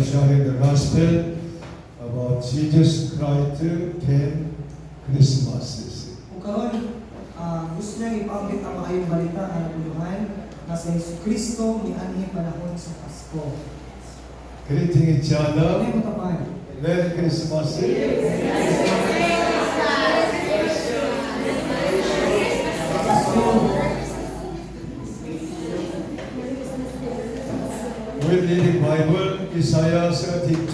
sharing the gospel about Jesus Christ 10 Christmases. Kung karon, gusto niya ipabit ang maayong balita na nabuluhan na sa Yesu Kristo ni anhi panahon sa Pasko. Greeting each other. Ano yung tapan? Merry Christmas. We're reading Bible, Isaiah 32,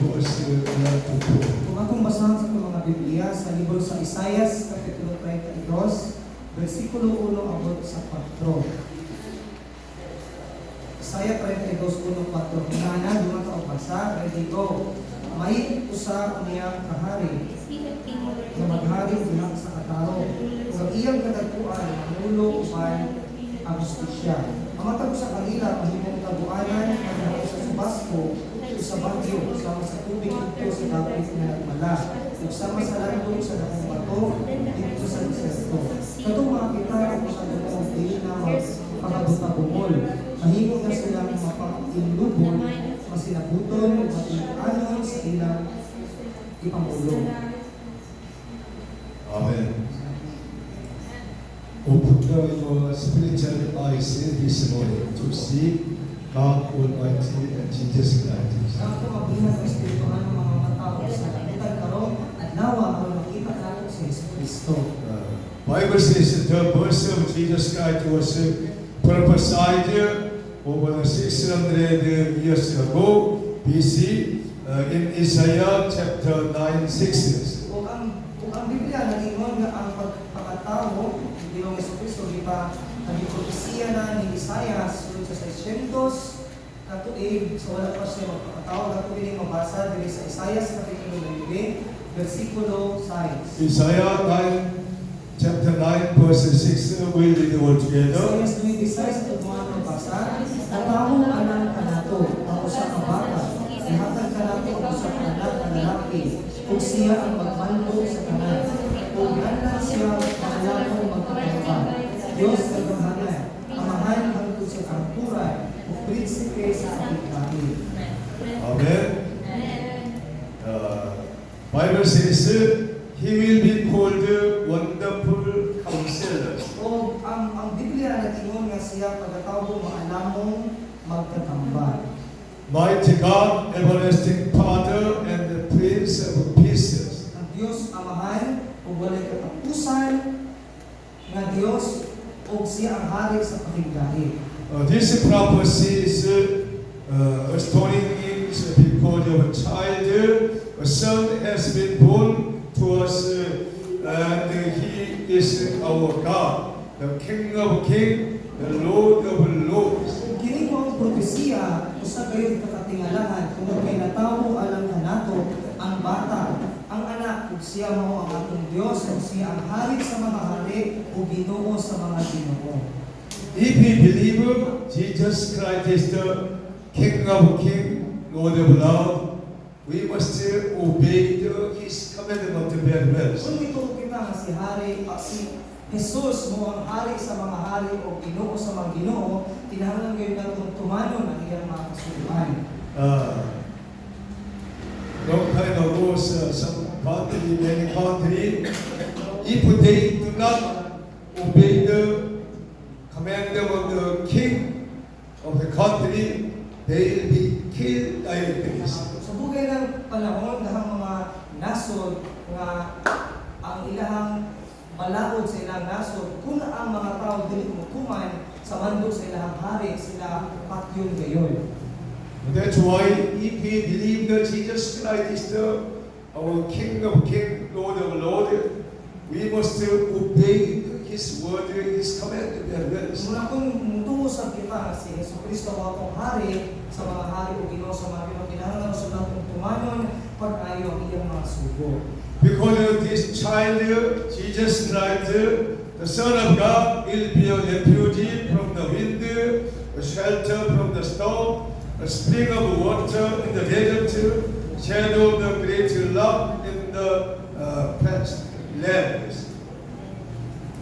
verse 1 to 2. Kung akong basahan sa mga Biblia sa libro sa Isaias, Kapitulo 32, versikulo 1 abot sa 4. Isaiah 32, 1, 4. Hinana, dumato ang basa, ready go. May usa niyang kahari, na maghari bilang sa kataro. Kung iyang katagpuan, manulo upan ang justisya. Amatag sa kanila, mahimong tabuanan, maghahay sa subasko, sa bagyo, sama sa tubig ito sa dapat na nagmala, sama sa landong sa dakong bato, dito sa deserto. Katong makakita ako sa dakong dili na pagkabutagumol, mahimong na silang mapakilubon, masinabuton, matianon sa ilang ipangulong. Amen. Open your spiritual eyes this morning to see God Almighty and Jesus Christ. Ako mabihan ang espirituhan ng mga matao sa kanilang karong at nawa ang makita natin sa Yesu Kristo. Bible says the birth of Jesus Christ was prophesied over 600 years ago BC in Isaiah chapter 9, 6. Kung ang Biblia nag-ingon nga ang pagkatao ng Yesu Kristo di ba nagipropesiya na ni Isaias sulod sa 600 katuig so wala pa siya magpakatao nato ini mabasa diri sa Isaias kapitulo 9 versikulo 6. Isaiah 9 chapter 9 verse 6 we read all together. Isaias 9:6 ito mga mabasa natawong anak kanato ang usa ka bata ihatag kanato ang usa ka anak na lalaki ug siya ang magmando sa tanan ug ganlan siya mahalakong magpapagpapag Diyos kagamahanan amahan hangtod sa kampuran ug prinsipe sa kapitbahay. Amen. Bible says he will be called wonderful counselor. O ang Biblia nag-ingon nga siya pagkatawag maalamong magtatambal. Mighty God, everlasting Father, and the Prince of Peace. Ang Diyos amahan ug walay katapusan nga Diyos ug siya ang hari sa pahigdahi. This prophecy is storing is because of a child, a son has been born to us, and he is our God, the King of Kings, the Lord of Lords. Kini mo ang propesiya usa kayo kakatingalahan kung kay natawo alang kanato ang bata, ang anak ug siya mao ang atong Dios ug siya ang hari sa mga hari ug Ginoo sa mga Ginoo. If we believe Jesus Christ is the King of Kings, Lord of Lords, we must obey His commandment very well. Kung ito kita nga si hari si Jesus mo ang hari sa mga hari o Ginoo sa mga Ginoo, kinahanglan kayo natong tumanon ang iyang mga kasulatan. Long time ago, some country, many country, if they do not obey the command of the king of the country, they will be killed directly. So bugay ng panahon dahang mga nasod nga ang ilahang balaod sa ilang nasod kung ang mga tao dili mutuman sa mandog sa ilang hari sila patyon gayon. That's why if we believe that Jesus Christ is our King of Kings, Lord of Lords, we must obey His word, His command very well. Muna kung mutungo sa kita si Yesu Kristo ang atong hari sa mga hari o Ginoo sa mga Ginoo kinahanglan sa natong tumanon pag-ayo ang iyang mga sugo. Because of this child, Jesus Christ, the Son of God, will be a refuge from the wind, a shelter from the storm, a spring of water in the desert, shadow of the great love in the past lands.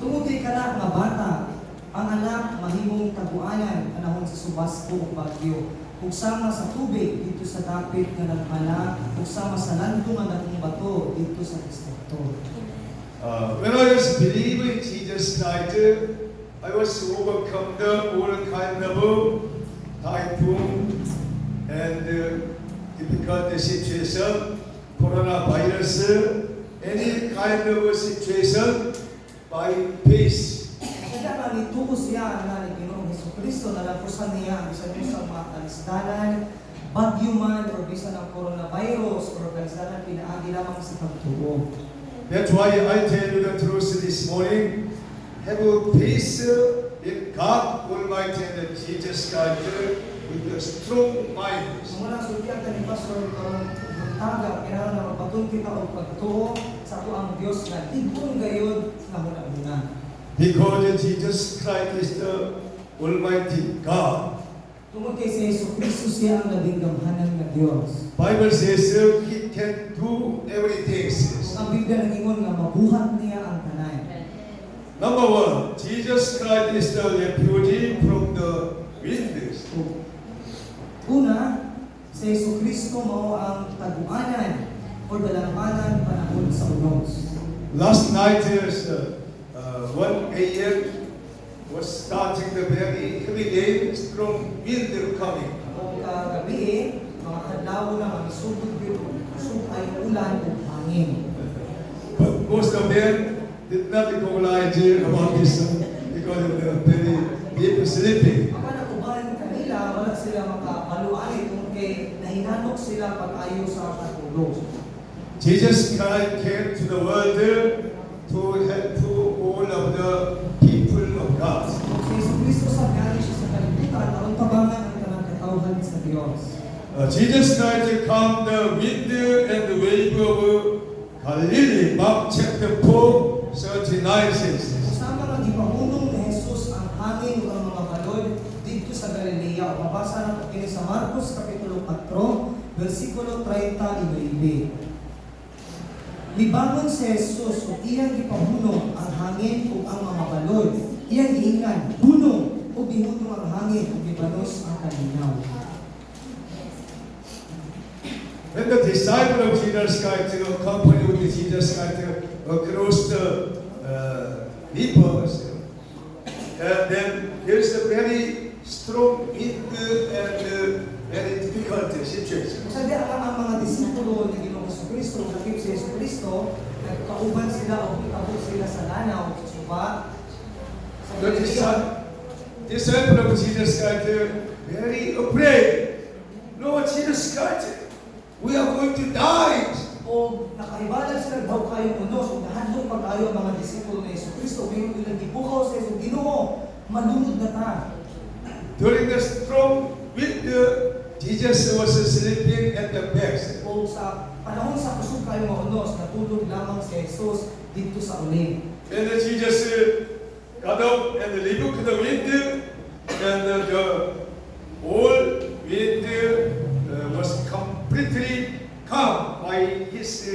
Tungod kay kana nga bata, ang anak mahimong taguanan panahon sa subasko ug bagyo. ug sama sa tubig dito sa dapit nga nagmala, ug sama sa landong nga dakong bato dito sa distrito. When I was believing Jesus Christ, I was overcome the all kind of typhoon and difficult situation, coronavirus, any kind of situation by faith. Kaya nga nituko siya na ni Ginoong Jesucristo na lapusan niya ang bisan sa mga kalisdanan, bagyo man o bisan ang coronavirus o kalisdanan pinaagi lamang sa pagtuo. That's why I tell you the truth this morning. Have peace in God Almighty and Jesus Christ with a strong mind. Muna sultihan ka ni Pastor karong buntaga, kailangan na magpatun kita o pagtuo sa ako ang Diyos na igong gayon na muna-muna. Because Jesus Christ is the Almighty God. Tungkol kay si Jesucristo siya ang labing gamhanan ng Diyos. Bible says He can do everything. Ang Biblia nangingon nga mabuhat niya ang tanan. Number one, Jesus Christ is the refuge from the winds. Una, si Jesucristo mao ang taguanan o dalanganan panahon sa unos. Last night, 1 a.m. was starting the very heavy rain, strong wind coming. Ang kagabi, mga kadlaw na magisugod dito, usog ay ulan o hangin. But most of them did not recognize about this because of the very deep sleeping. Ang natubahan kanila, wala sila makabaluan kung kay nahinanok sila pag-ayo sa katulog. Jesus Christ came to the world to help all of the people of God. Si Jesucristo sa gani siya sa kalibutan, aron tabangan ang kanang katawhan sa Dios. Jesus Christ calmed the wind and the wave of Galilee. Mark chapter 4, 39 says. Kasama nga gipahunong ni Jesus ang hangin ug ang mga balod dito sa Galilea. Mabasa na kini sa Marcos kapitulo 4, bersikulo 39. Libangon si Jesus ug iyang gipahunong ang hangin ug ang mga balod. Iyang giingan, hunong ug gihunong ang hangin ug gibanos ang kalinaw. When the disciple of Jesus Christ accompanied with Jesus Christ across the rivers, and then there's a very strong wind and very difficult situation. Sa di ang mga disipulo ni Ginoong Jesucristo, nakip si Jesucristo, nagkauban sila o abot sila sa lanaw sa suba. The disciple of Jesus Christ very afraid. Lord Jesus Christ, we are going to die. O nakahibalan sila daw kayong unos o nahadlong pag-ayo ang mga disipulo ni Jesucristo, mayroon nilang gibukaw sa Jesu, Ginoo, malunod na ta. During the strong wind, Jesus was sleeping at the back. O sa panahon sa kusog kayo mga unos, natulog lamang si Jesus dito sa uling. And Jesus got up and rebuked the wind, and the whole wind was completely calm by His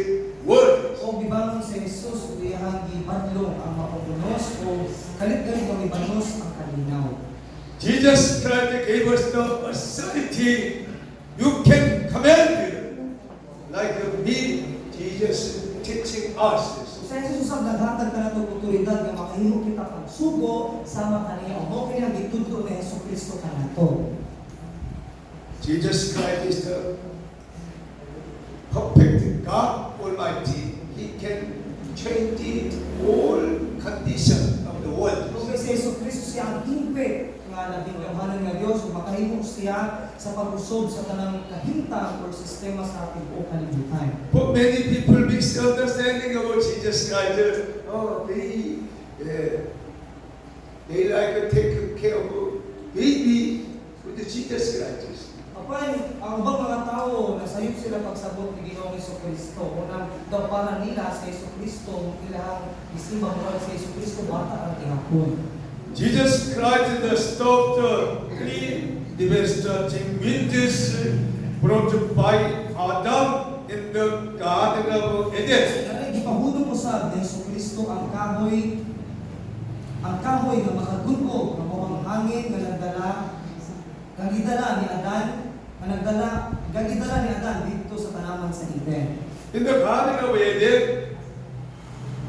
word. O gibangon si Jesus, uyahang gibadlong ang mga unos o kalit-galit o gibanos ang kalinaw. Jesus Christ gave us the authority. You can command like me, Jesus teaching us this. Sa Jesus ang naghatag ka na itong otoridad na makahimo kita pagsugo sama kaniya. O kaya gitudlo na Jesucristo ka na ito. Jesus Christ is the perfect God Almighty. He can change all conditions of the world. Kung si Jesucristo siya ang impet nga labing gamhanan nga Diyos, o makahimo siya sa pag-usob sa tanang kahintang o sistema sa ating o kalibutan. But many people misunderstanding about Jesus Christ. Oh, they like to take care of baby with the Jesus Christ. Apan, ang ubang mga tao, nasayop sila pagsabot ni Ginoong Jesucristo. Unang gampanan nila sa Jesucristo, ilang isimang moral sa Jesucristo, bata ang ihapon. Jesus Christ stopped three devastating winds brought by Adam in the Garden of Eden. Kaya gipahunong usab ni Jesucristo ang kahoy nga makagun-og, ang mga hangin nga nagdala ni Adan gagidala ni Adan dito sa tanaman sa Eden. In the Garden of Eden,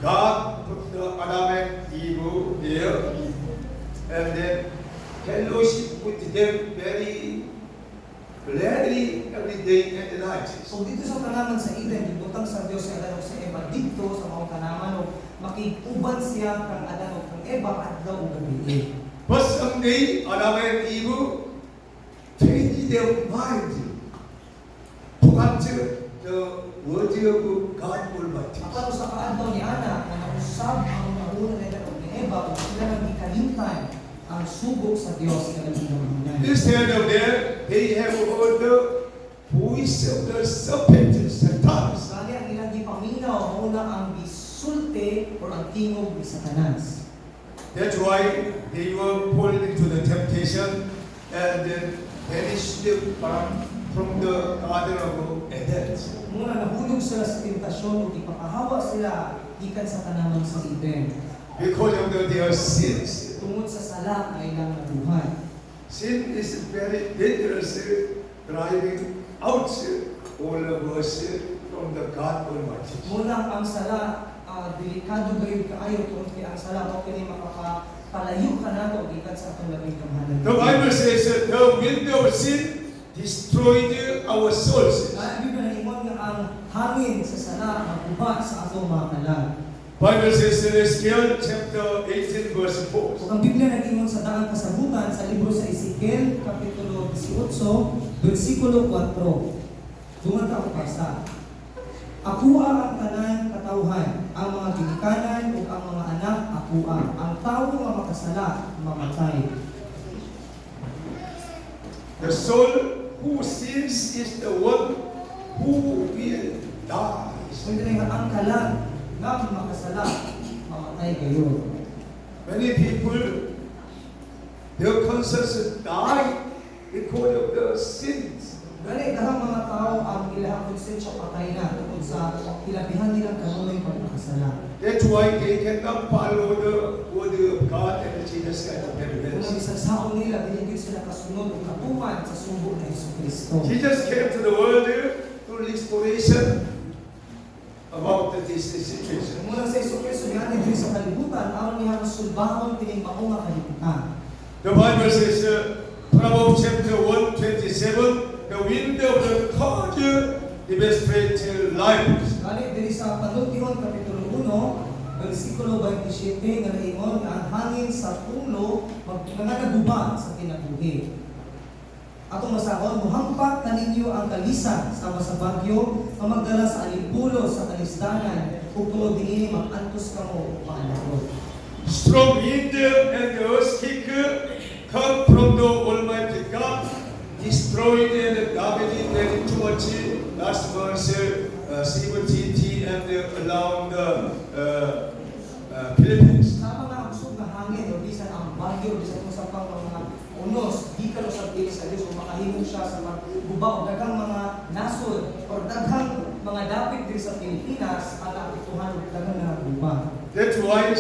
God put the Adam and Eve there, and then fellowship with them very gladly every day and night. So dito sa tanaman sa Eden, gibutang sa Dios si Adan ug sa Eva dito sa mga tanaman ug makig-uban siya kang Adan ug kang Eva adlaw ug gabi. But someday, Adam and Eve changed their mind, forgot the word of God Almighty. Apan sa kaadlaw ni Ana na nausab ang mauna ni Adan ug ni Eva ug sila nagikalimtan ang subok sa Dios nga naghinahanglan. Instead of that, they have heard the voice of the serpent, Satan. Kali ang ilang gipaminaw muna ang bisulti o ang tingog ni Satanas. That's why they were pulled into the temptation and then banished from the Garden of Eden. Muna nahulog sila sa tentasyon ug ipapahawa sila gikan sa tanaman sa Eden. Because of their sins. Tungod sa sala na ilang nabuhay. Sin is very dangerous, driving out all of us from the God Almighty. Muna ang sala, delikado gayon kaayo tungod kay ang sala mao kini makapalayo ka nato gikan sa atong labing kamhanan. The Bible says that the wind of sin destroyed our souls. Ang Biblia naingon nga ang hangin sa sala maguba sa atong mga kalag. Bible says in Ezekiel chapter 18 verse 4. Ug ang Biblia nag-ingon sa daang kasabutan sa libro sa Ezekiel kapitulo 18 bersikulo 4. Dungan ta og basa. Akuha ang tanan katawhan, ang mga ginikanan ug ang mga anak akuha, ang tawo nga makasala mamatay. The soul who sins is the one who will die. So nga ang kalag nga makasala mamatay gayon. Many people, their conscience die because of the sins. Gani daghang mga tao ang ilang konsensya patay na tungod sa hilabihan nilang kanunoy pagkakasala. That's why they cannot follow the word of God and Jesus Christ of Kung evidence. isang saon nila, dinigil sila kasunod o katuman sa subo na Jesucristo. Jesus came to the world to restoration about this situation. Muna sa Jesucristo, nga din sa kalibutan, aron niya ang sulbahon tining maunga kalibutan. The Bible says, Proverbs chapter 1:27, the wind of the cold demonstrates life. Gani diri sa Panultihon kapitulo 1, bersikulo 27 nga naingon nga ang hangin sa pulo naguba sa kinabuhi. Atong masahon, muhampak na ninyo ang kalisan sama sa bagyo, nga magdala sa alimpulo sa kalisdanan, ug tungod dinhi mag-antos kamo maanakot. Strong wind and the earthquake come from the Almighty God, destroyed and damaging very too much. Last verse 17 and around the Philippines. Sama nga ang usog na hangin o bisan ang bagyo bisan kung sa pang mga unos di ka sa pilis sa Dios kung makahimong siya sa magguba o daghang mga nasod o daghang mga dapit diri sa Pilipinas ang naapektuhan o daghang na guba. That's why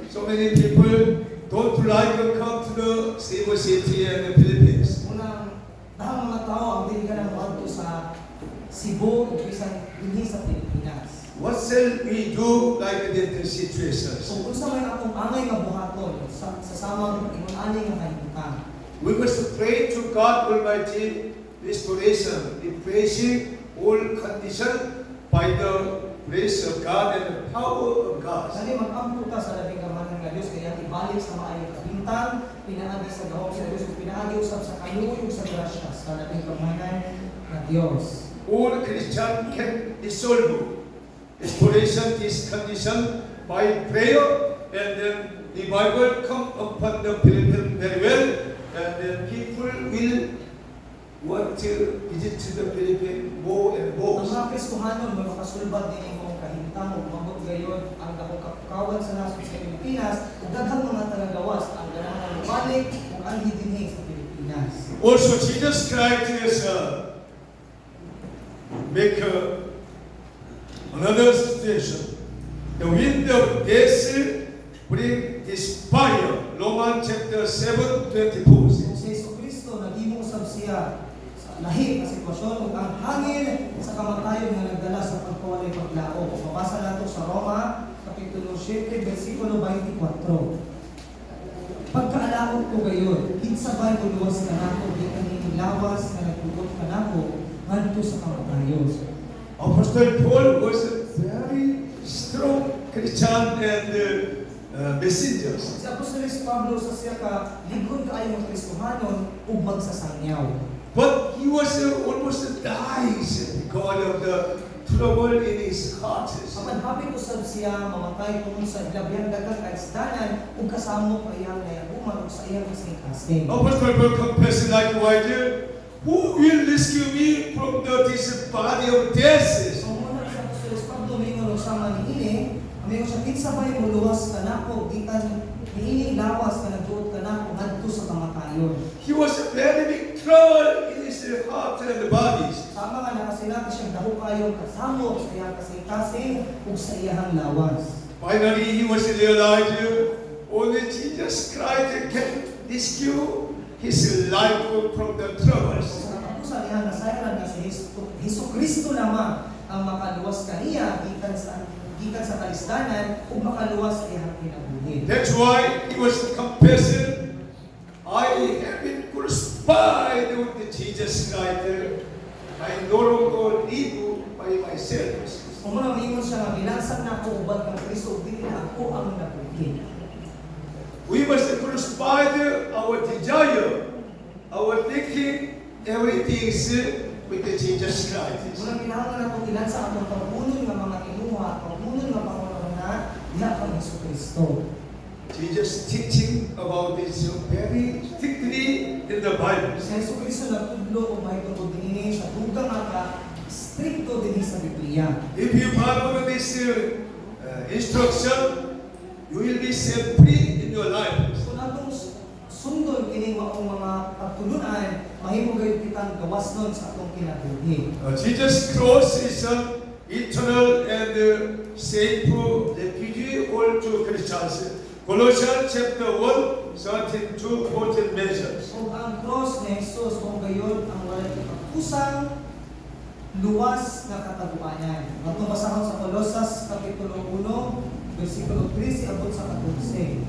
so many people don't like to come to the Cebu City and the Philippines. Unang daghang mga tao ang dili ka nang moadto sa Cebu o bisan dinhi sa Pilipinas. What shall we do like in this situation? So kung sa may akong angay nga buhaton sa samang ingon ani nga kalibutan. We must pray to God Almighty restoration, replacing all condition by the grace of God and the power of God. Sali mag-ampo ta sa labing kamanan nga Dios kaya ibalik sa maayong kabintan, pinaagi sa gahom sa Dios, pinaagi usab sa kaluoy ug sa grasya sa labing kamanan nga Dios. All Christian can resolve restoration this condition by prayer, and then the Bible come upon the Philippines very well, and then people will want to visit to the Philippines more and more. Ang mga Kristohanon may makasulbad din imong kahimtang ug mabot gayon ang dahong kapukawan sa nasod sa Pilipinas ug daghang mga tagagawas ang ganahan balik ug ang dinhi sa Pilipinas. Also, Jesus Christ is make another situation. The wind of death bring despair. Romans chapter 7:24. Kung si Jesucristo naghimo usab siya sa lahi na sitwasyon ug ang hangin sa kamatayon nga nagdala sa pagkawalay paglaom. Mabasa nato sa Roma kapitulo 7 bersikulo 24. Pagkaalaot ko gayon, kinsabay ko luwas ka nako, di kaning lawas nga nagtugot ka nako ngadto sa kamatayon. Apostle Paul was a very strong Christian and messenger. Si Apostoles Pablo sa siya ka ligon kaayo ng Kristohanon ug magsasangyaw. But he was almost dies because of the trouble in his heart. Apan hapit usab siya mamatay tungod sa labyang daghang kaisdanan ug kasamo pa iyang nayabuman ug sa iyang kasing-kasing. Apostle Paul confessed like who will rescue me from this body of death? So muna sa Apostoles Pablo mingon og sama niini, amigo sa kinsabay mo luwas kanako gikan niini lawas nga nagduot kanako ngadto sa kamatayon. He was a very big trouble in his heart and bodies. Sama nga nakasinati siyang daho kayo kasamo sa iyang kasing-kasing ug sa iyang lawas. Finally, he was realized only Jesus Christ can rescue his life from the troubles. Sa kapusan niya nasayran nga si Jesucristo lamang ang makaluwas kaniya gikan sa kalisdanan ug makaluwas sa iyang kinabuhi. That's why he was confessing, I have been crucified with Jesus Christ. I no longer live by myself. Kung muna mingon siya nga binasag na ako ubad ng Kristo ug dili na ako ang nabuhi. We must crucify our desire, our thinking, everything is with the Jesus Christ. Muna kinahanglan nato ilansa atong pagbunon nga mga kinuha, pagbunon nga pangunahuna diha kang Jesucristo. Jesus teaching about this very strictly in the Bible. Si Jesucristo nagtudlo og mahitungod dinhi sa dugang nga stricto dinhi sa Biblia. If you follow this instruction, you will be set free in your life. Kung atong sundon kining maong mga pagtulunan, mahimo gayud kitang gawasnon sa atong kinabuhi. Jesus' cross is an eternal and safe refuge all to Christians. Colossians chapter 1, 13 to 14 mentions. Kung ang cross ni Jesus kung gayon ang walay kapusang luwas na kataguanan. Atong basahon sa Colosas kapitulo 1 versikulo 13 abot sa 14.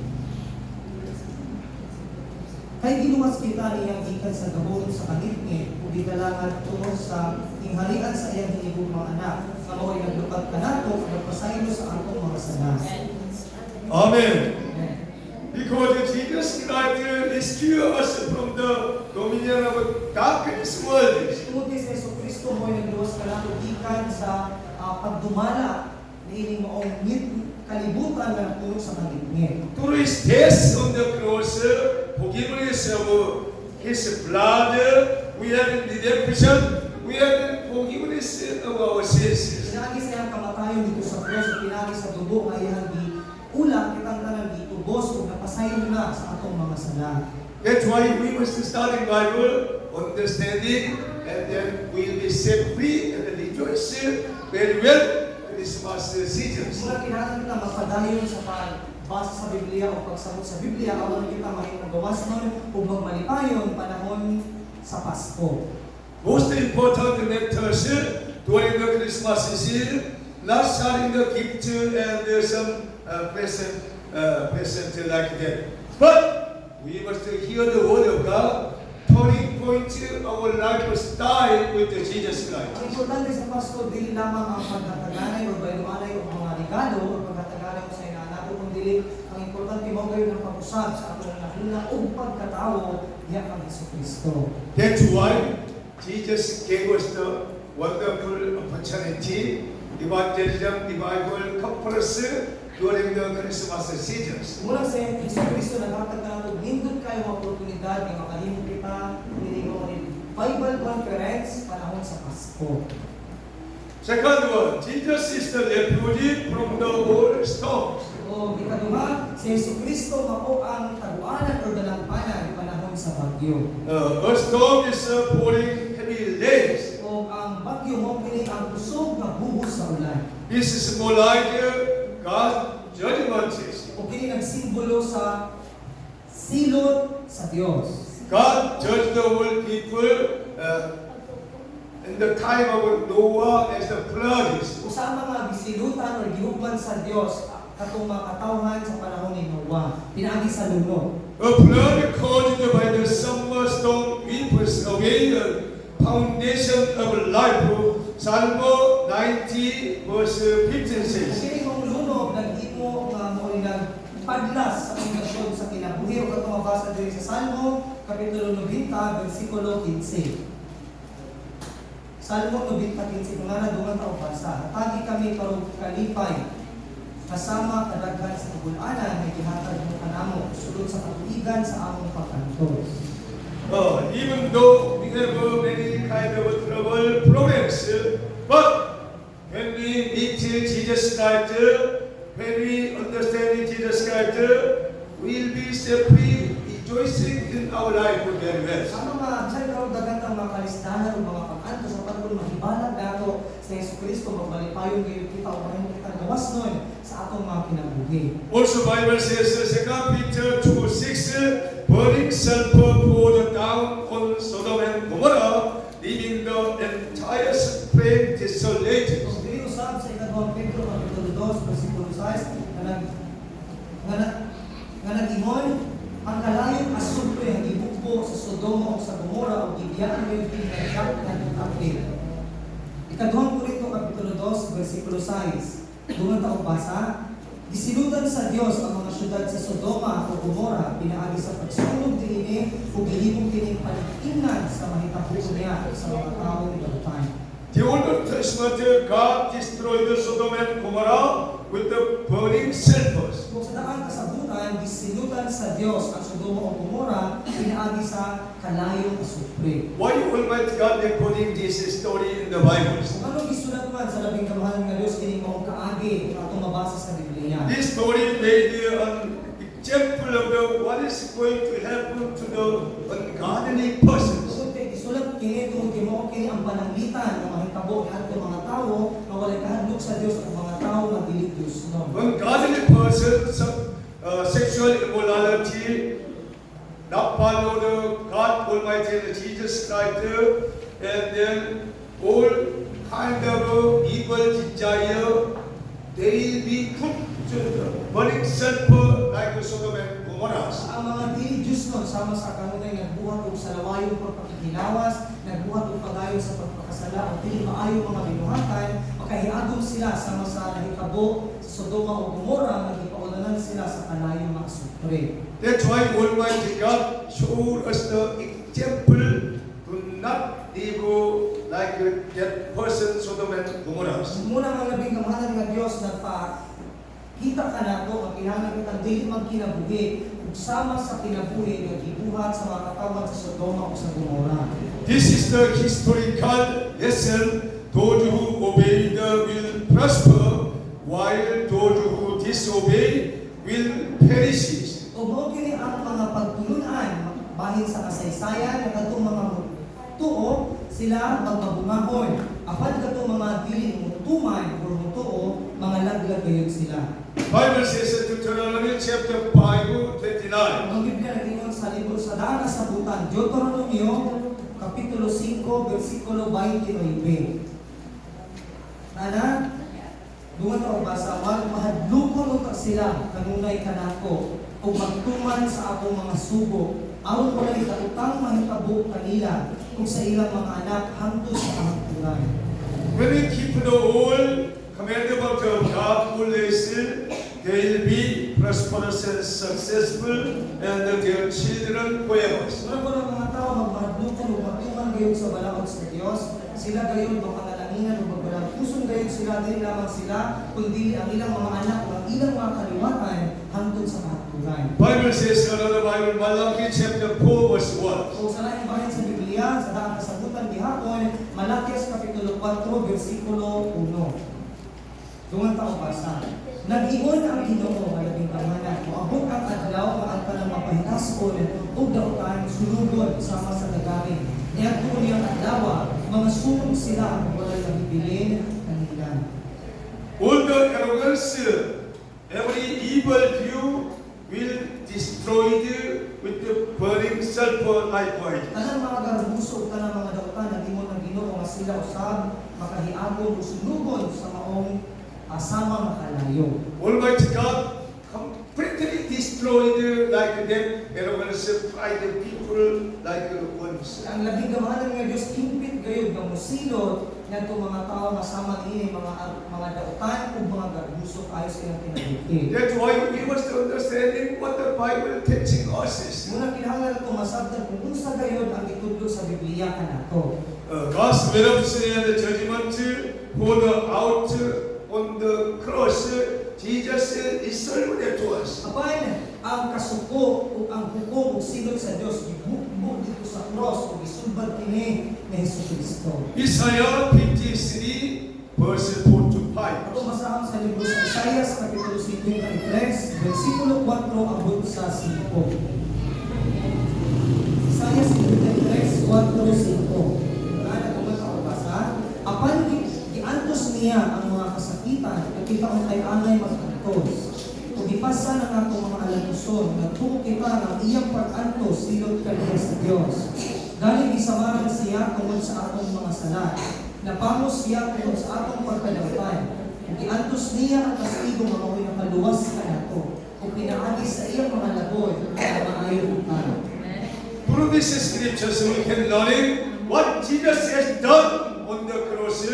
Kay giluwas kita niyang gikan sa gahom sa kanitngit ug gidalangan tungod sa tinghalian sa iyang hinibong mga anak nga mao'y naglupat kanato ug nagpasaylo sa atong mga sala. Amen. Because Jesus Christ rescue us from the dominion of darkness world. Tungod kay sa Jesucristo mo'y nagluwas kanato gikan sa pagdumala niining maong kalibutan nga nagtulog sa kanitngit. Through his death on the cross, forgiveness of his blood, we have redemption, we have forgiveness of our sins. Pinagi sa iyang kamatayon dito sa cross, pinagi sa dugo nga iyang giulat, kitang tanan gitubos ug napasayon na sa atong mga sala. That's why we must study Bible, understanding, and then we will be set free and rejoice very well Christmas season. Mula kinahanglan kita magpadayon sa pagbasa sa Biblia o pagsamot sa Biblia, awan kita mahimong gawasnon ug magmalipayon panahon sa Pasko. Most important matters during the Christmas season, not sharing the gift and some present like that. But we must hear the word of God, turning point our lifestyle with Jesus Christ. Ang importante sa Pasko, dili lamang ang pagkataganay o bayuanay o mga regalo o pagkataganay o sa inaanak o kung dili, ang importante mo gayon ang pag-usap sa atong nahuna o pagkatao diya kang Jesucristo. That's why Jesus gave us the wonderful opportunity, evangelism, revival, conference during the Christmas seasons. Mula sa Jesucristo, naghatag na nato nindot kayo ang oportunidad na makahimo kita ng Bible conference panahon sa Pasko. Second one, Jesus is the refuge from the old storms. O ikaduha, si Jesucristo mao ang taguanan o dalampanan panahon sa bagyo. A storm is pouring heavy rains. O ang bagyo mo kini ang kusog nga buhos sa ulan. This is more like God's judgment. O kini nagsimbolo sa silot sa Dios. God judged the world people in the time of Noah as the flood is. Usa ang mga gisilutan o gihugman sa Dios katong mga katawhan sa panahon ni Noah, pinaagi sa luno. A flood caused by the summer storm sweeps away the foundation of life. Psalm 90 verse 15 says. Kini mong luno nag-imo nga mo nagpadlas sa pundasyon sa kinabuhi o katong mabasa diri sa Salmo kapitulo 90 bersikulo 15. Salmo 90:15 nga dungan ta basa. Hatagi kami karong kalipay kasama kadaghan sa kabul-anan nga gihatag mo kanamo sulod sa katuigan sa among pagkantos. Even though we have many kind of trouble, problems, but when we meet Jesus Christ, when we understand Jesus Christ, we'll be simply rejoicing in our life very well. Ang mga bisan karong daghan ang mga kalistanan o mga pag-antos sa pagkul mahibalag nato sa Jesucristo magbalipayon gyud kita o mahimo kita gawas nun sa atong mga kinabuhi. Also, Bible says, 2 Peter 2:6, burning sulfur poured down on Sodom and Gomorrah, leaving the entire plain desolated. Kung dili usab sa ikaduhang Pedro kapitulo 2 bersikulo 6 nga nag-ingon ang kalayong asupre ang gibukbo sa Sodoma o sa Gomorrah o gibiyaan yung pinagyak ng kapil. Ikaduhang Korinto kapitulo 2 bersikulo 6. Dungan ta og basa, gisilutan sa Dios ang mga syudad sa Sodoma o Gomorrah pinaagi sa pagsunog dinhi ug gihimong kining palig-ingnan sa mahitabo niya sa mga tawo dalutan. The Old Testament, God destroyed the Sodom and Gomorrah with the burning sulfurs. Kung sa daang kasabutan, gisilutan sa Dios ang Sodoma o Gomorrah pinaagi sa kalayong asupre. Why Almighty God recording this story in the Bible? Kung ano gisulat man sa labing kamahalan nga Dios kini mao kaagi atong mabasa sa Biblia. This story made an example of what is going to happen to the ungodly persons. Kung gisulat kini tungod kay mao kini ang pananglitan nga mahitabo adto mga tawo nga walay kahadlok sa Dios ug mga tawo nga dili Dios no. Ungodly persons, sexual immorality, not follow the God Almighty and Jesus Christ, and then all kind of evil desire, they will be put to the burning sulfur like the Sodom and Gomorrah. Ang mga dili Dios no sama sa kanunay nagbuhat og sa lawayong pagpakiginawas, nagbuhat og pagayon sa pagpakasala o dili maayo mga binuhatan, makahiagom sila sama sa nahitabo sa Sodoma o Gomorrah nga gipaulanan sila sa kalayong mga asupre. That's why Almighty God showed us the example to not live like that person Sodom and Gomorrah. Muna ang labing kamahalan nga Dios kita ka nato ang kinahanglan kitang dili magkinabuhi ug sama sa kinabuhi nga gibuhat sa mga katawan sa Sodoma o sa Gomorrah. This is the historical lesson. Those who obey will prosper, while those who disobey will perish. Ug mao kini ang mga pagtulunan bahin sa kasaysayan nga kadtong mga tuo sila magbabungahon. Apan kadtong mga dili mutuman o mutuo mga laglag gayud sila. Bible says in Deuteronomy chapter 5:29. Ang Biblia nag-ingon sa libro sa Daan sa Butan, Deuteronomio kapitulo 5 bersikulo 29. Ana, dungan ta basa, wag mahadlukon uta sila kanunay kanako ug magtuman sa akong mga sugo. Aron ko na ikatutang mahitabo kanila kung sa ilang mga anak hangtod sa kahangturan. When we keep the old commandment of God, they will be prosperous and successful, and their children forever. Mura ko ng mga tao magmahadlukon ug magtuman gayon sa balaod sa Dios, sila gayon makalalanginan ug magbalangkuson gayon sila dili lamang sila kundi ang ilang mga anak ug ang ilang mga kaliwatan hangtod sa kahangturan. Bible says another Bible, Malachi chapter 4 verse 1. Kung sa laing bahin sa Biblia, sa daang kasabutan gihapon, Malakias kapitulo 4 bersikulo 1. Dungan ta og basa. Nag-ingon ang Ginoo nga labing kamahalan, moabot ang adlaw nga ang kanang mapahinason ug dautan sulugod sama sa dagami. Niadto niyang adlaw, mga sunog sila ang walay nabibilin kanila. All the arrogance, every evil view will destroy with the burning sulfur likewise. Tanang mga garbuso ug tanang mga dautan na imo ng Ginoo nga sila usab makahiagom ug sunugon sa maong sama makalayo. Almighty God completely destroyed like them and also fried the people like worms. Ang labing gamahanan nga Dios impit gayud nga mosilot ngadto mga tawo nga sama niini mga dautan ug mga garbuso ayo sa ilang kinabuhi. That's why we must understand what the Bible teaching us is. Muna kinahanglan nato masabtan kung unsa gayud ang itudlo sa Biblia kanato. God's will of sin and the judgment poured out on the cross. Jesus is served to us. Apan ang kasuko ug ang hukom ug silot sa Dios gibukbok dito sa cross ug gisulbad kini ni Hesukristo. Isaiah 53 verse 4 to 5. Ato basahan sa libro sa Isaias kapitulo 53 bersikulo 4 abot sa 5. Isaias 53 4 to 5. Ana ko makabasa, apan giantos niya ang mga kasakitan at kita untay anay magantos. Ug ipasa ng atong mga alaguson nagtuo kita ng iyang pag-antos silot kaniya sa Dios. Dali gisamaran siya tungod sa atong mga sala. Napamos siya tungod sa atong pagkadautan. Ug giantos niya ang kastigo nga mao'y nakaluwas kanato. Ug pinaagi sa iyang mga lagoy nga maayo tayo. Through these scriptures we can learn what Jesus has done on the cross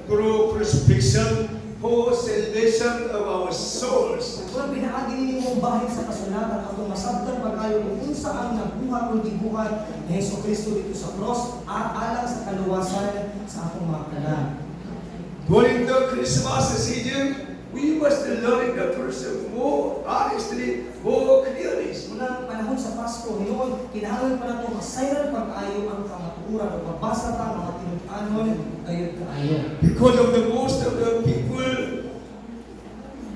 through crucifixion for salvation of our souls. Kung pinaagi ninyo bahig sa kasulatan atong masabtan pag-ayo kung unsa ang nabuhat o gibuhat ni Hesukristo dito sa cross at alang sa kaluwasan sa atong mga kanan. During the Christmas season, we must learn the person more honestly, more clearly. Mula panahon sa Pasko, noon, kinahanglan pa nato masayran pag-ayo ang kamatuuran o mabasa ta mga tinud-anon gayud kaayo. Because of the most of the people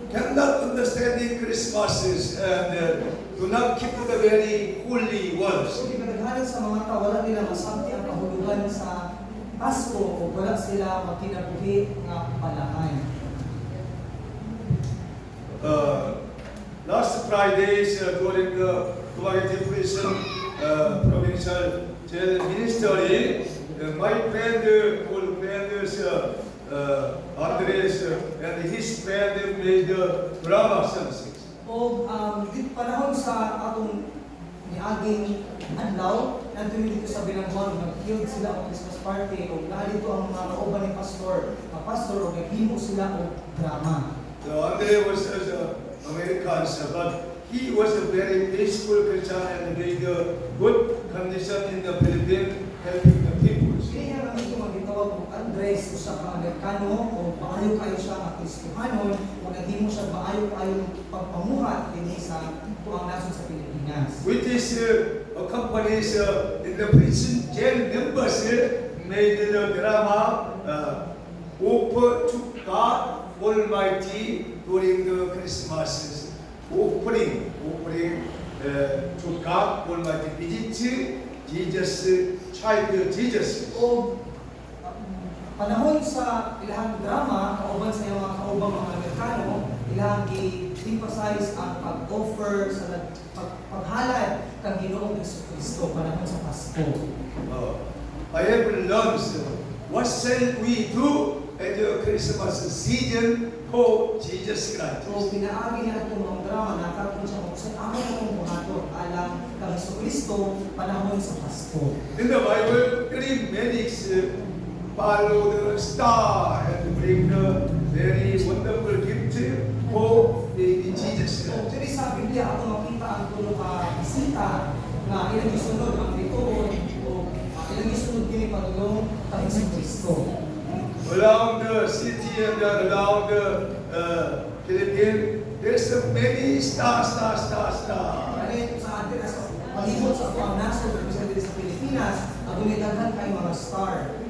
cannot understand the Christmases and do not keep the very holy ones. So, kinaghanan sa mga tao, wala nila masabti ang kahulugan sa Pasko o wala sila magkinabuhi nga palahan. Last Fridays during the Dumaguete Prison Provincial Jail Ministry, my friend, old friends, Andres and his friend made drama services. O dito panahon sa atong niaging adlaw, nandun dito sa Bilanggon, nag-held sila ang Christmas party o dito ang mga kauban ni pastor, o naghimo sila o drama. So Andre was American, but he was a very peaceful Christian and made a good condition in the Philippines, helping the people. Kaya naman ito magitawag kong Andres, usa ka Amerikano o maayo kayo siya nga Kristohanon o naghimo siya maayo kayo pagpamuhat din sa tuang nason sa Pilipinas. With his companies in the prison jail members made the drama Offer to God Almighty during the Christmases. Offering to God Almighty. Visit Jesus, child Jesus. O panahon sa ilang drama, kauban sa iyang mga kaubang mga Amerikano, ilang gi-emphasize ang pag-offer sa paghalad kang Ginoong Hesukristo panahon sa Pasko. I have learned what shall we do at the Christmas season for Jesus Christ. So, pinaagi niya itong mga drama na kakon siya kung saan ako itong buhaton alang kang Hesukristo panahon sa Pasko. In the Bible, many medics follow the star and bring the very wonderful gift for baby Jesus So, Christ. diri sa Biblia ako makita ang tulo ka bisita na ilang isunod ang bituon o ilang isunod kini padulong kang Hesukristo. Around the city and around the Philippines, there's many stars. Kaya sa atin, sa palibot sa ang naso, sa Pilipinas, ang daghan kay mga star.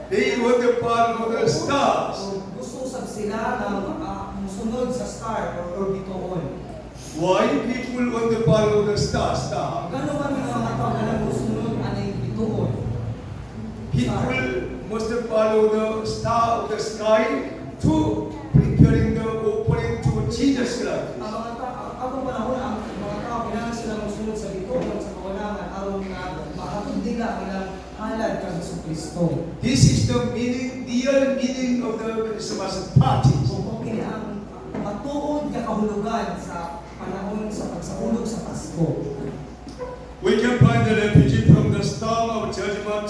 They want to follow the stars. So, gusto usab sila na musunod sa star or bituon. Why people want to follow the stars? Gano ba mga tao na musunod anay bituon? People must follow the star of the sky to preparing the offering to Jesus Christ. Ang mga tao, panahon ang mga tao, kailangan sila musunod sa bituon sa nila ang ilang halad kang Jesucristo. This is the meaning, real meaning of the Christmas parties. Kung kini ang matuod nga kahulugan sa panahon sa pagsahulog sa Pasko. We can find the refugee from the storm of judgment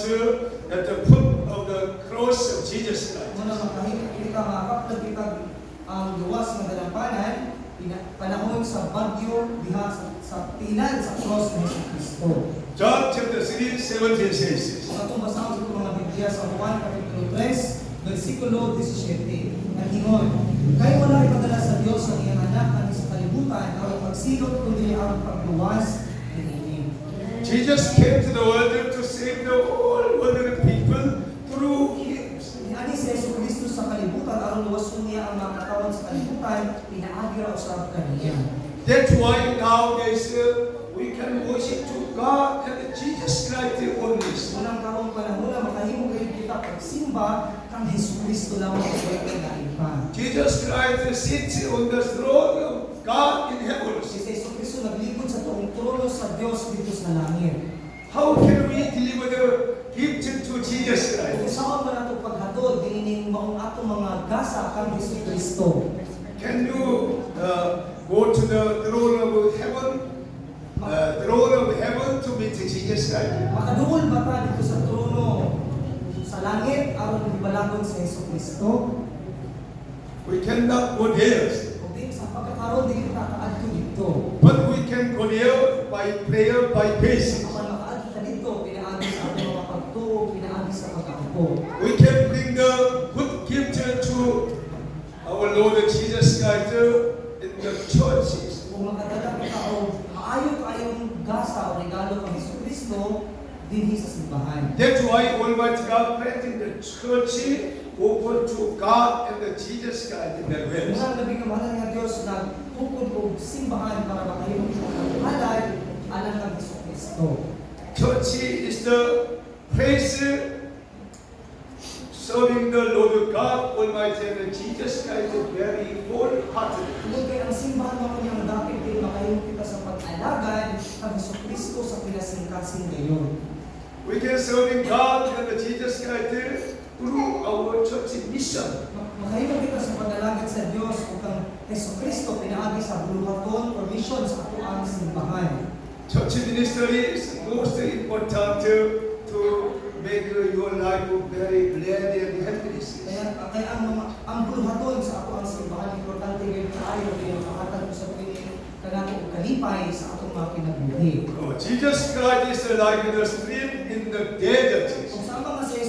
at the foot of the cross of Jesus Christ. Muna makahigit kita makakapit ang luwas ng dalampanan, panahon sa bagyo diha sa tinan sa cross ng Jesucristo. John chapter 3, 17 says, Kung atong basahin sa mga Biblia sa Juan Kapitulo 3, versikulo 17, ang ingon, kaya wala ipadala sa Diyos ang iyang anak ang sa kalibutan aron magsilot kundi ang pagluwas ng ini. Jesus came to the world to save the whole world of people through Him. Ani sa Jesucristo sa kalibutan aron luwason niya ang mga katawan sa kalibutan, pinaagi ra usab kaniya. That's why nowadays we can worship to God and Jesus Christ only. Unang karong panahon na makahimo kayo kita pagsimba kang Jesucristo lamang ang wala lain pa. Jesus Christ sits on the throne of God in heaven. Si Jesucristo naglibot sa tuong trono sa Dios dito sa langit. How can we deliver the gift to Jesus Kung Christ? saan man ato paghatod dinining maong ato mga gasa kang Jesucristo. Can you go to the throne of heaven to meet Jesus Christ? Makaduol ba ta dito sa trono sa langit aron ibalagon sa Jesucristo? We cannot go there, Kung di sa pagkakaroon di kita kaadto dito. but we can go there by prayer, by faith. Aman makaadto ta dito pinaagi sa ato mga pagtuo, pinaagi sa pag-aampo. We can bring the good gift to our Lord Jesus Christ in the churches. Kung makadala kita o maayo kayong gasa o regalo kang Jesucristo dinhi sa simbahan. That's why Almighty God planted the church open to God and the Jesus Christ in their ways. Mga gabi kamahalan nga Diyos nagtukod og simbahan para makahimo ng halad alang kang Jesucristo. Church is the place serving the Lord God Almighty and Jesus Christ very wholeheartedly. Tungod kay ang simbahan mo niyang dapit din makahimo kita sa pag-alagad kang Jesucristo sa pinasingkasing gayon. We can serving God and the Jesus Christ through our church mission. Makahimo kita sa pag-alagad sa Dios o kang Jesucristo pinaagi sa buluhaton or mission sa ato ang simbahan. Church ministry is most important to make your life very glad and happy. Kaya ang buluhaton sa ato ang simbahan importante gyud kaayo kay makahatag sa pili kanato og kalipay sa atong mga kinabuhi. Oh, Jesus Christ is like the stream in the desert. Kung sama nga si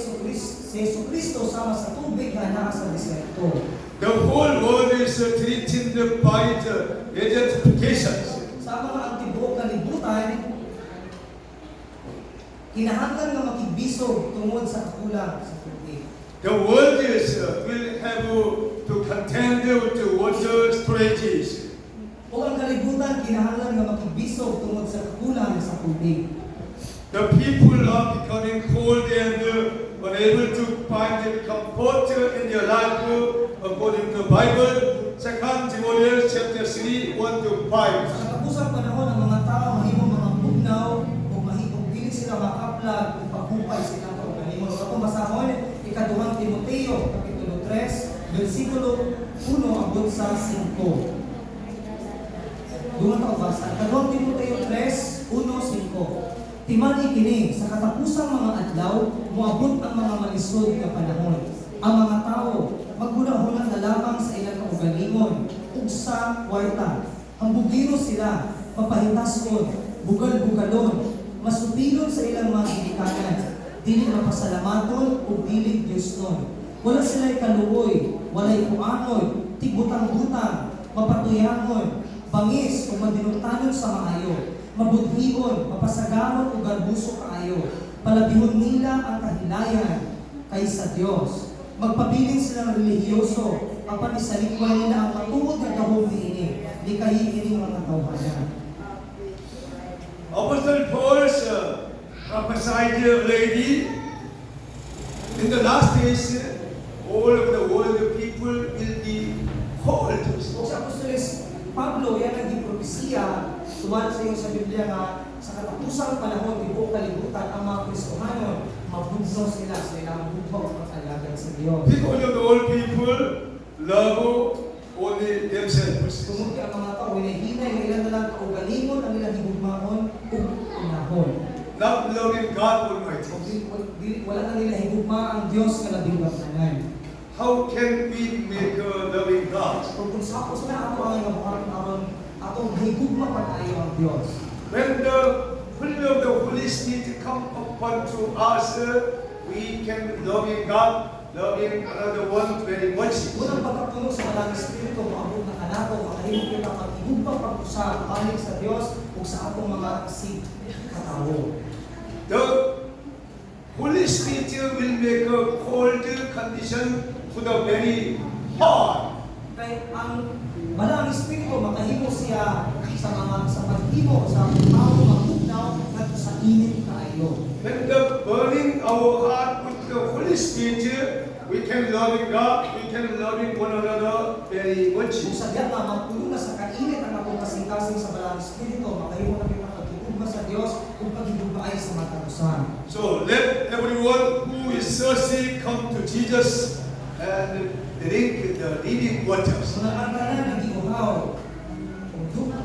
Jesucristo sama sa tubig nga naa sa deserto. The whole world is threatened by the desertification. Sama nga ang tibuok kalibutan kinahanglan nga makigbisog tungod sa kakulang sa tubig. The world will have to contend with the water storages. O ang kalibutan kinahanglan nga makigbisog tungod sa kakulang sa tubig. The people are becoming cold and unable to find comfort in their life according to the Bible. 2 Timothy chapter 3, 1 to 5. Sa katapusang panahon ang mga tao mahimong mga bugnaw o mahimong pilit sila makaplag o paghupay sila ito. Mahimong katong basahon, ikaduhang Timoteo, Kapitulo 3, versikulo 1 abot sa 5. Doon ito basa. Ikaduhang Timoteo 3, 1, 5. Timani kini sa katapusang mga adlaw, moabot ang mga malisod nga panahon. Ang mga tao maghunahuna na lamang sa ilang kaugalingon, ug sa kwarta. Hambugino sila, mapahitason, bugal-bugalon, masupilon sa ilang mga gidikanan, dili mapasalamaton ug dili Diosnon. Wala sila'y kaluoy, walay kuangon, tigbutang-butang, mapatuyangon, bangis o madinutanon sa maayo, mabudhion, mapasagaron o garbuso kaayo, palabihon nila ang kahilayan kaysa Dios. Magpabiling silang relihiyoso, apan isalikwan nila ang matuod na gahong niini, di kahihiling mga tawhanan. Apostle Paul prophesied already in the last days, all of the world people will be cold. O sa Apostoles Pablo, yan ang propesiya tuwan sa iyo sa Biblia nga sa sa katapusang panahon, tibuok kalibutan, ang mga Kristohanon, mabugnaw sila sa ilang bugnaw at alagad sa Diyos. Because of the old people love only themselves. Tungod kay ang mga tao, hinahinay na ilan na lang kaugalingon ang ilang higugmaon ug unahon. Not loving God Almighty. Wala na nila higugma ang Diyos nga labing batanan. How can we make a loving God? Kung sa ato ang imabuhaton aron atong higugma pag-ayo ang Diyos. When the fruit of the Holy Spirit come upon to us, we can loving God, loving another one very much. Unang pagkapuno sa Malang Espiritu, maabot na kanato, makahimok kita pag-higugma pag-usap, panig sa Diyos ug sa atong mga katawo. The Holy Spirit will make a cold condition to the very heart. Kay ang Malang Espiritu makahimo siya sa paghimo sa tao magugnaw ngadto sa init kaayo. When the burning our heart with the Holy Spirit, we can love God, we can love one another very much. Kung sadya nga magpuno na sa kainit ang atong kasing-kasing sa Malang Espiritu, makahimo na kita pagtugma sa Dios ug paghigugmaay sa matanusan. So let everyone who is thirsty come to Jesus and drink the living waters. Mga antanan ang giuhaw,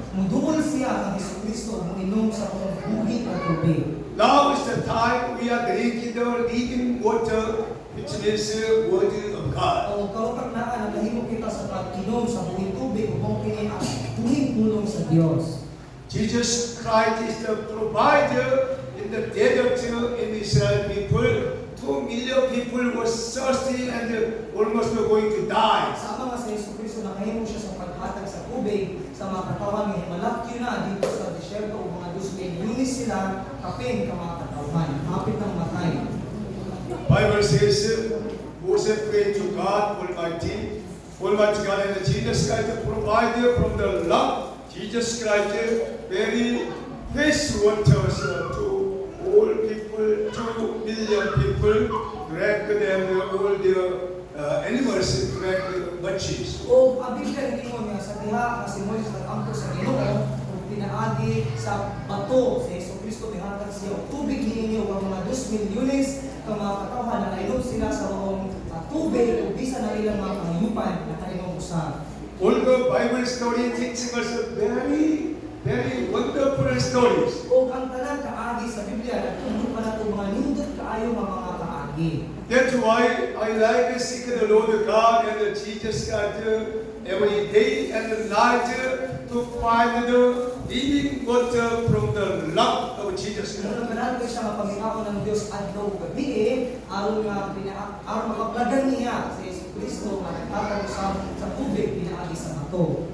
mudungol siya ang Jesucristo moinom sa buhi at tubig. Now is the time we are drinking the living water, which is the word of God. O kautak na nagahimo kita sa pag-inom sa buhing tubig upang kini ang buhing pulong sa Dios. Jesus Christ is the provider in the desert in Israel people. 2 million people were thirsty and almost were going to die. Sa mga sa Jesucristo nakahimo siya sa paghatag sa tubig sa mga katawan nga malakyo na dito sa disyerto o mga 2,000 yunis sila kapin ka mga katawan hapit ng matay. Bible says Moses prayed to God Almighty God and Jesus Christ the provider from the Lord. Jesus Christ very fresh waters to all people, 2 million people, drank them, all the animals drank bunches. O abig ka rin nga sa diha kasi mo sa nag-angkor sa Ginoo ug pinaagi sa bato sa Jesucristo mihatag siya og tubig niinyo ang mga 2 milyones ka mga katawhan na nainom sila sa maong tubig ug bisan na ilang mga kahiyupan na kanilang usab. All the Bible story teaching us very, very wonderful stories. O ang tanan kaagi sa Biblia nagtudlo pa nato mga nindot kaayo nga mga kaagi. That's why I like to seek the Lord God and Jesus God every day and night to find the living water from the love of Jesus Kung Christ. nagkanaan ko siya mapangako ng Diyos adlaw ug gabi aron makaplagan niya sa Jesucristo nga nagtatag sa tubig pinaagi sa bato.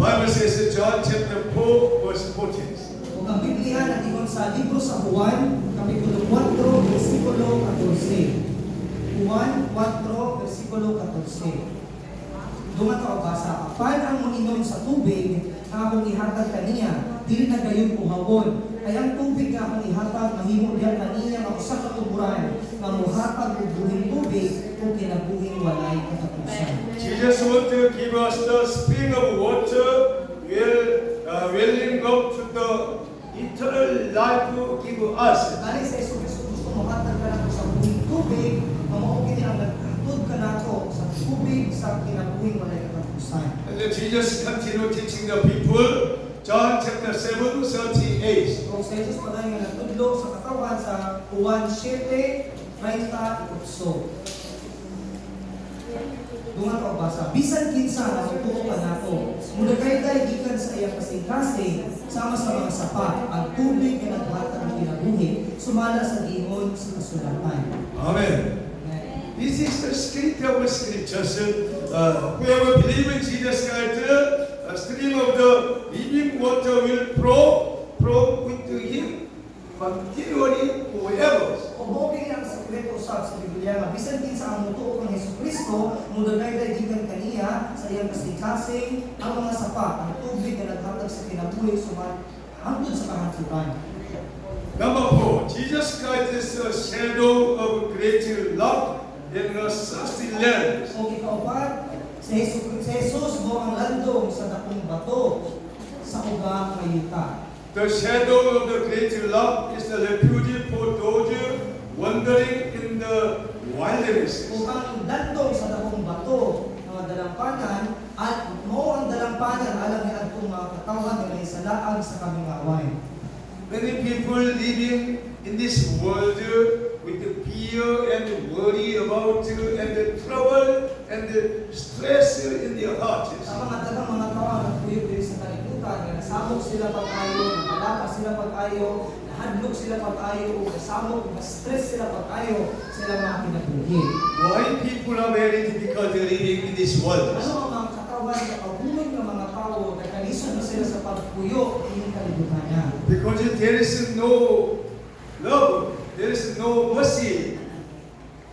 Bible says in John chapter 4 verse 14. Kung ang Biblia natingon sa libro sa Juan, kapitulo 4, versikulo 14. Juan 4, versikulo 14. Doon ito ang basa. Apan ang manginom sa tubig, ang akong ihatag kaniya, dili na gayon uhawon. Kaya ang tubig nga akong ihatag, mahimo diyan kaniya, ang usa ka tuburan, nga muhatag og buhing tubig, kung kinabuhing walay katapusan. Jesus want to give us the spring of water welling up to the eternal life to give us. Dahil sa Jesucristo, gusto mo hatag ka nato sa buhing tubig, ang maugin ang naghatod ka nato sa tubig sa kinabuhing walay katapusan. And then Jesus continued teaching the people, John chapter 7, 38. Kung sa Jesus pa nga nagtudlo sa katawan sa Juan 7, 38. Dunga ka basa, bisan kinsa na magtuo ka nato, mudagay-day gikan sa iyang kasing-kasing, sama sa mga sapat, ang tubig nga naghatag ng kinabuhi, sumala sa giingon sa kasulatan. Amen. This is the script of scriptures. Whoever believes in Jesus Christ, a stream of the living water will flow with him continually forever. Kung mawagin ang sekreto sa Biblia nga, bisan kinsa ang mutuo kang Jesucristo, mudagay-day gikan kaniya sa iyang kasing-kasing, ang mga sapat, ang tubig nga naghatag sa kinabuhi, sumala hangtod sa kahantluran. Number 4, Jesus Christ is a shadow of greater love in a thirsty land. Kung ikaupat, si Jesus mo ang landong sa dakong bato sa ugang kayuta. The shadow of the great love is the refuge for those wandering in the wilderness. Kung ang dantong sa dakong bato ng mga dalampanan at mo ang dalampanan alam ni adtong mga katawan nga naisalaag sa kamingaway. Many people living in this world with the fear and worry about and the trouble and the stress in their hearts. Sa mga daghang mga tao nagpuyo diri sa kalibutan nga nasamok sila pag-ayo, nakalaka sila pag-ayo, nahadlok sila pag-ayo, ug nasamok, na-stress sila pag-ayo sila mga kinabuhi. Why people are very difficult living in this world? Ano ang mga katawan nga kabuhi nga mga tao nagkalisod na sila sa pagpuyo dining kalibutan niya? Because there is no love, there is no mercy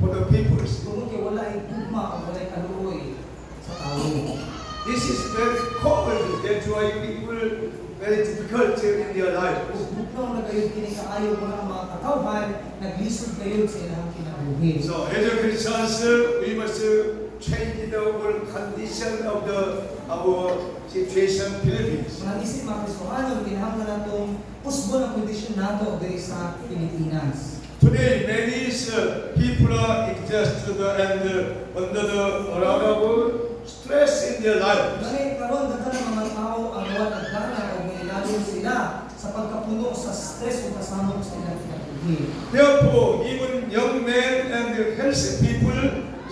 for the people. Tungod kay wala ay gugma o wala ay kaluoy sa tao. This is very common. That's why people very difficult in their life. Bukong na kayo kinikaayo mo ng mga katawhan, naglisod kayo sa ilang kinabuhi. So as a Christians, we must change the whole condition of our situation Philippines. Mga isip mga Kristohanon, kinahanglan natong pusbo ng kondisyon nato diri sa Pilipinas. Today, many people are exhausted and under the around of stress in their lives. Dahil karon daghan ang mga tao ang wala gana o manilalon sila sa pagkapuno sa stress o kasamok sa ilang kinabuhi. Therefore, even young men and healthy people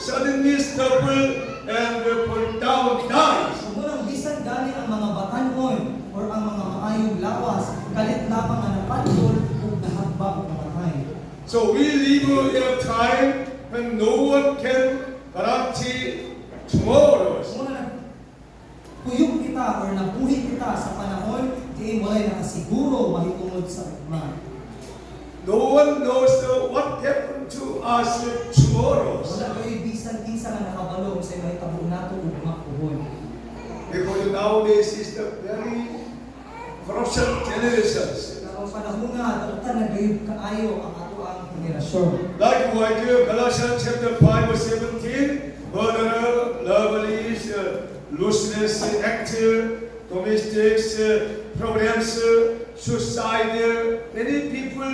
suddenly stumble and fall down, die. Munang bisan gani ang mga batanon or ang mga maayong lawas, kalit lamang ang napadol o nahagbang namatay. So we live in a time when no one can guarantee tomorrow. Muna puyog kita or nabuhi kita sa panahon di walay nakasiguro mahitungod sa ugma. No one knows what happened to us tomorrow. Wala kayo bisan-bisan nga nakabalo sa mahitabo nato ugma puhon. Because nowadays is the very corruption generations. Karong panahon nga dapat nagayud kaayo ang ato ang henerasyon. Likewise, Galatians chapter 5 verse 17, murder, lovelies, looseness, act, domestic problems, suicide. Many people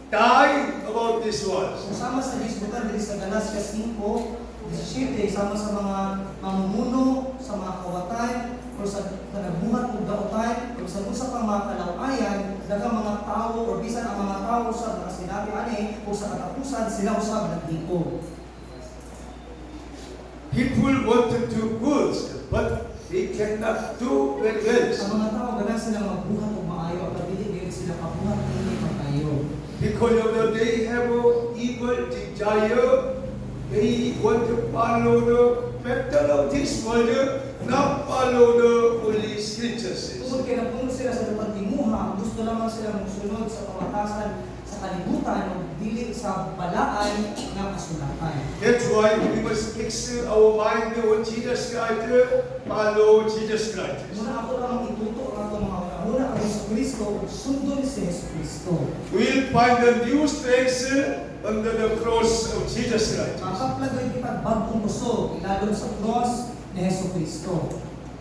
die about this one. Sama sa disbutan diri sa Galacia 5:17 sama sa mga mamumuno, sa mga kawatan, o sa nagbuhat ug daotan, o sa usa pang mga kalawayan, daghang mga tao o bisan ang mga tao sa nakasinabi ani o sa katapusan sila usab nagdiko. People want to do good, but they cannot do very well. Ang mga tao ganang sila magbuhat ug maayo at dili gyud sila kabuhat kini pagkayo. Because of the they have evil desire, they want to follow the pattern of this world, not follow the holy scriptures. Tungod kay napuno sila sa dapat timuha, gusto lamang sila musunod sa pamatasan sa kalibutan o dili sa balaan nga kasulatan. That's why we must fix our mind on Jesus Christ, follow Jesus Christ. Muna ako lamang ituto ang ato mga una ang Hesus Kristo ug sundon si Hesus Kristo. We'll find the new strength under the cross of Jesus Christ. Makaplagay kita bagong busog ilalom sa cross ni Hesus Kristo.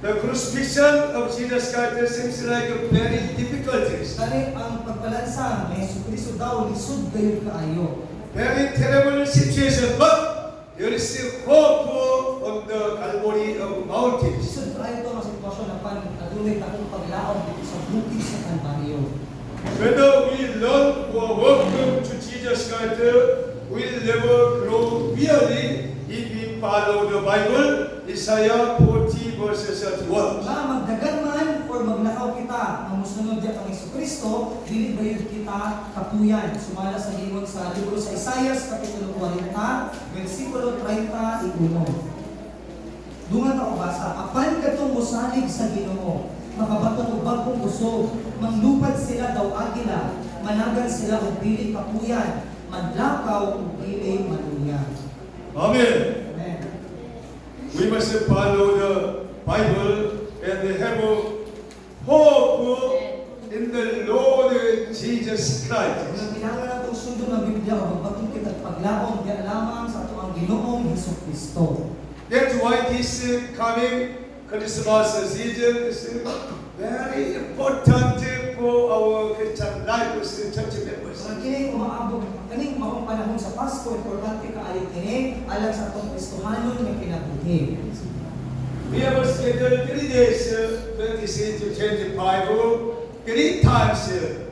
The crucifixion of Jesus Christ seems like a very difficult thing. Kani ang pagbalansa ni Hesus Kristo daw lisod gayud kaayo. Very terrible situation, but there is still hope on the Calvary of mountains. Lisod kaayo to nga sitwasyon na pan adunay takong paglaom sa bukid sa Kalbaryo. Whether we learn or work to Jesus Christ, we'll never grow really if we follow the Bible, Isaiah 40 verses 31. Nga magdagan man or maglakaw kita ang musunod diya kang Hesus Kristo, dili bayud kita kapuyan. Sumala sa giingon sa libro sa Isaias kapitulo 40, versikulo 31. Dungan ako basa, apan katong mosalig sa Ginoo, makabaton og bagong usog, manglupad sila daw agila, managan sila og dili kapuyan, madlakaw og dili maluya. Amen. Amen. We must follow the Bible and have hope in the Lord Jesus Christ. Ang kinahanglan natong sundon ang Biblia kapag batong kita paglaom diya lamang sa ato ang Ginoong Hesus Kristo. That's why this coming Christmas season is very important for our Christian life as church members. Sa kini umaabot kaning maong panahon sa Pasko, importante kaayo kini alang sa atong Kristohanon nga kinabuhi. We have scheduled 3 days, 26 to 25, 3 times, 10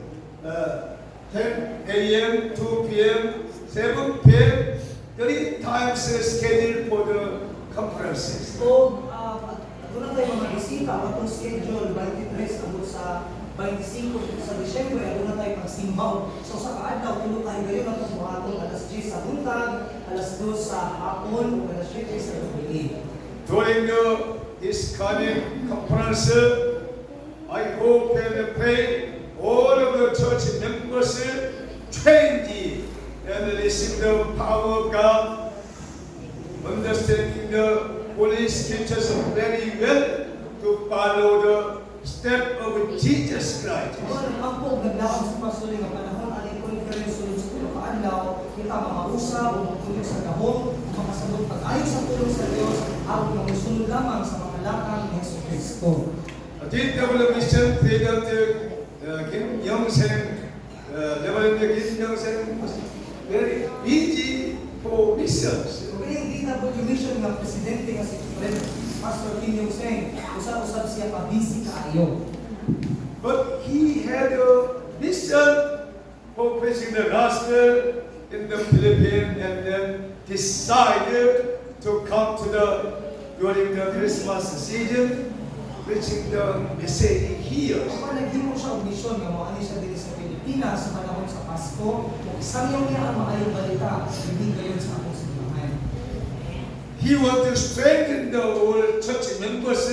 a.m., 2 p.m., 7 p.m., 3 times scheduled for the conferences. So, doon tayo mga bisita, atong schedule 23 abot sa 25 sa Disyembre, doon tayo pagsimbaw. So sa kaadlaw, tulo tayo ngayon at buhaton alas 10 sa buntag, alas 2 sa hapon, o alas 7 sa gabi. During this coming conference, I hope and pray all of the church members trained and receive the power of God, understanding the Holy Scriptures very well to follow the step of Jesus Christ. Ang po, naglaon sa pasuloy nga panahon, aling conference sulod sa tulo kaadlaw, kita mga usap, magtulog sa gahong, makasabot pag-ayos sa tulong sa Diyos, at mamusunod lamang sa mga lakang ni Hesus Kristo. DW Mission President Kim Young-sen, Reverend Kim Young-sen was very busy for missions. Kaya DW Mission nga presidente nga si Pastor Kim Young-sen, usap-usap siya pa-busy kaayo. But he had a mission for preaching the gospel in the Philippines and then decided to come to during the Christmas season, preaching the message here. Kung naghimo siya ang misyon nga moani siya diri sa Pilipinas sa panahon sa Pasko, isangyaw niya ang maayong balita, hindi gayon sa akong simbahan. He wanted to strengthen the whole church members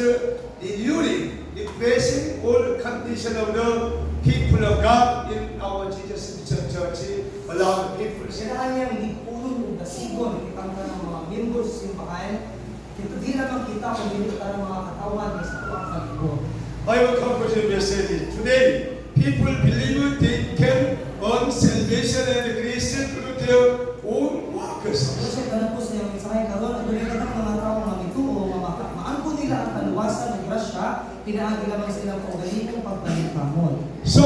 in unity, in facing all the condition of the people of God in our Jesus Mission Church, allowing people. Sinaan niyang ipulong o dasigon, kitang ka ng mga members sa simbahan, ito di naman kita kung hindi ka ng mga katawan ng sa tuwang pag-ibon. I will conclude the message. Today, people believe they can earn salvation and grace through their own works. Kasi ganun po sa iyong mensahe karon, ang dulit ng mga tao na mituo, maangko nila ang kaluwasan ng grasya, pinaagi lamang silang kaugalingong pagpalimpangon. So,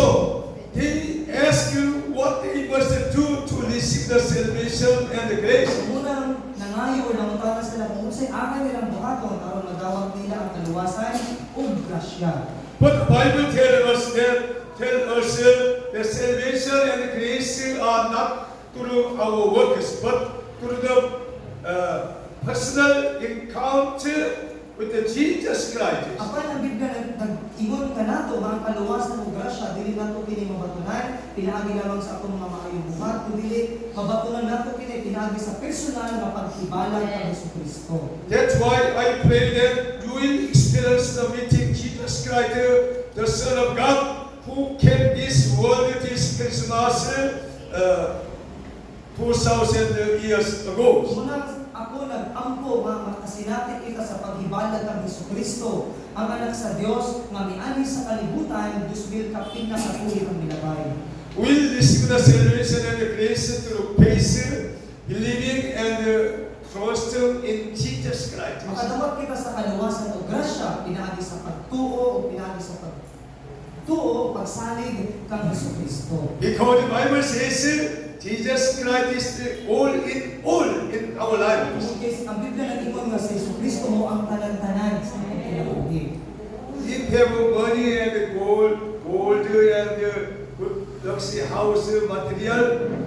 they ask you what they must do to receive the salvation and the grace. Unang nangayo o nanguntaran sila kung unsay aral nilang buhaton karon magawag nila ang kaluwasan o grasya. But the Bible tells us that salvation and grace are not through our works, but through the personal encounter with the Jesus Christ. Apan ang Biblia nag-ingon ka nato nga ang kaluwasan o grasya dili nato kini mabatunan pinaagi lamang sa atong mga maayong buhat kundi mabatunan nato kini pinaagi sa personal nga paghibalay kang Jesucristo. That's why I pray that you will experience the meeting Jesus Christ, the Son of God, who came this world this Christmas 2,000 years ago. Unang ako nag-ampo nga makasinati kita sa paghibalad ng Jesucristo, ang anak sa Dios nga miani sa kalibutan, 2,000 kapin na sa tuig ang milabay. We'll receive the salvation and the grace through faith, believing and trusting in Jesus Christ. Makadawat kita sa kaluwasan o grasya, pinaagi sa pagtuo o pinaagi sa pagtuo, pagsalig kang Jesucristo. Because the Bible says Jesus Christ is all in our lives. Okay, ang Biblia nag-ingon nga si Jesucristo mo ang tanan-tanan sa ating kinabuhi. If you have money and gold and good luxury house material,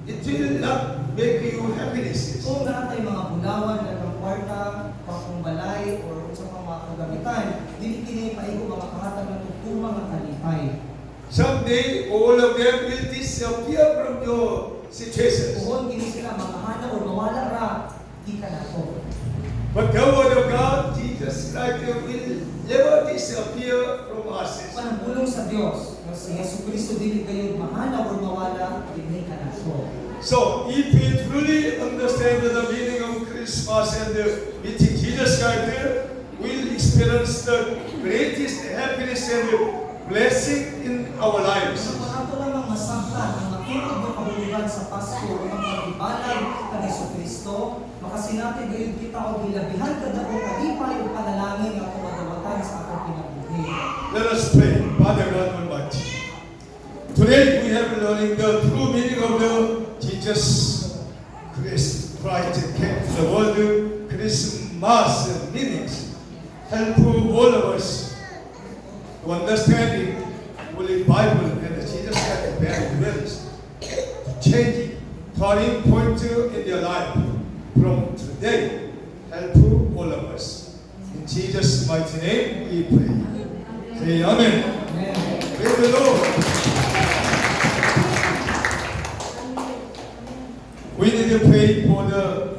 it will not make you happiness. Kung naatay mga bulawan na ng kwarta, pang balay, o sa mga kagamitan, dili kini paigo mga kahatag ng tugtuma nga kalipay. Someday, all of them will disappear from your situation. Kung kini sila makahana o mawala ra, di ka na ko. But the word of God, Jesus Christ, will never disappear from us. Panagulong sa Dios, nga si Jesucristo dili kayo mahana o mawala, di ka na ko. So, if we truly understand the meaning of Christmas and meeting Jesus Christ, we'll experience the greatest happiness and blessing in our lives. Kung ato lamang masabtan ang matulog ng kahulugan sa Pasko o ang paghibalag kang Jesucristo, makasinati gayon kita o gilabihan kada o kalipay o panalangin nga kumadawatan sa atong kinabuhi. Let us pray, Father God Almighty. Today we have learning the true meaning of the Jesus Christ came to the world. Christmas meanings help all of us to understand the Holy Bible and the Jesus Christ very well, to change turning point in their life from today. Help all of us. In Jesus' mighty name we pray. Say Amen. Amen. Praise the Lord. We need to pray for the